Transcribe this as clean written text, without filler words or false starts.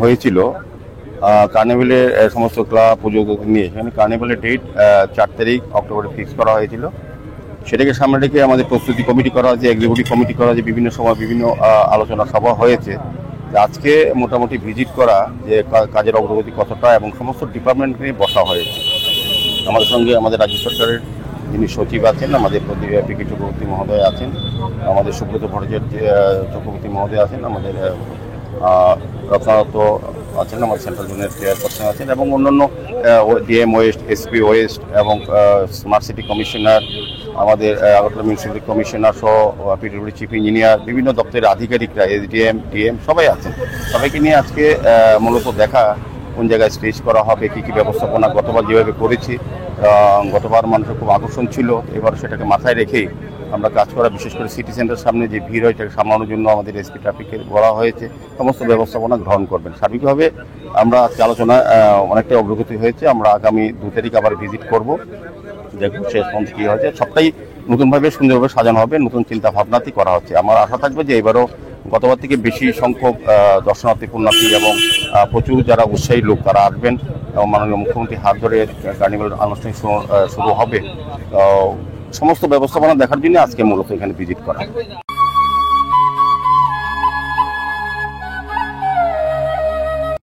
হয়েছিল কার্নিভ্যালের সমস্ত ক্লাব পুজো নিয়ে। সেখানে কার্নিভ্যালের ডেট 4 তারিখ অক্টোবরে ফিক্স করা হয়েছিল। সেটাকে সামনে রেখে আমাদের প্রস্তুতি কমিটি করা হয়েছে, এক্সিকিউটিভ কমিটি করা হয়েছে, বিভিন্ন সময় বিভিন্ন আলোচনা সভা হয়েছে। আজকে মোটামুটি ভিজিট করা যে কাজের অগ্রগতি কতটা এবং সমস্ত ডিপার্টমেন্ট নিয়ে বসা হয়েছে। আমাদের সঙ্গে আমাদের রাজ্য সরকারের যিনি সচিব আছেন, আমাদের পিকে চক্রবর্তী মহোদয় আছেন, আমাদের সুব্রত ভট্টাচার্য চক্রবর্তী মহোদয় আছেন, আমাদের রত্নারত্ন আছেন, আমাদের সেন্ট্রাল জোনের চেয়ারপারসন আছেন এবং অন্যান্য ডিএম ওয়েস্ট, এসপি ওয়েস্ট এবং স্মার্ট সিটি কমিশনার, আমাদের আগরতলা মিউনিসিপ্যালিটি কমিশনার সহ পিডব্লিউডি চিফ ইঞ্জিনিয়ার, বিভিন্ন দপ্তরের আধিকারিকরা, এসডিএম, ডিএম সবাই আছেন। সবাইকে নিয়ে আজকে মূলত দেখা কোন জায়গায় স্টেজ করা হবে, কী কী ব্যবস্থাপনা গতবার যেভাবে করেছি, গতবার মানুষের খুব আকর্ষণ ছিল, এবার সেটাকে মাথায় রেখেই আমরা কাজ করা, বিশেষ করে সিটি সেন্টার সামনে যে ভিড় হয় সেটাকে সামলানোর জন্য আমাদের এসপি ট্রাফিকের বলা হয়েছে, সমস্ত ব্যবস্থাপনা গ্রহণ করবেন। সার্বিকভাবে আমরা আজকে আলোচনায় অনেকটাই অগ্রগতি হয়েছে। আমরা আগামী 2 তারিখ আবার ভিজিট করব, দেখব শেষ পর্যন্ত কী হয়েছে। সবটাই নতুনভাবে সুন্দরভাবে সাজানো হবে, নতুন চিন্তা ভাবনাতেই করা হচ্ছে। আমার আশা থাকবে যে এবারও গতবার থেকে বেশি সংখ্যক দর্শনার্থী, পুণ্যার্থী এবং প্রচুর যারা উৎসাহী লোক তারা আসবেন এবং মাননীয় মুখ্যমন্ত্রীর হাত ধরে কার্নিভাল আনুষ্ঠানিক শুরু হবে। সমস্ত ব্যবস্থাপনা দেখার জন্য আজকে মূলত এখানে ভিজিট করা।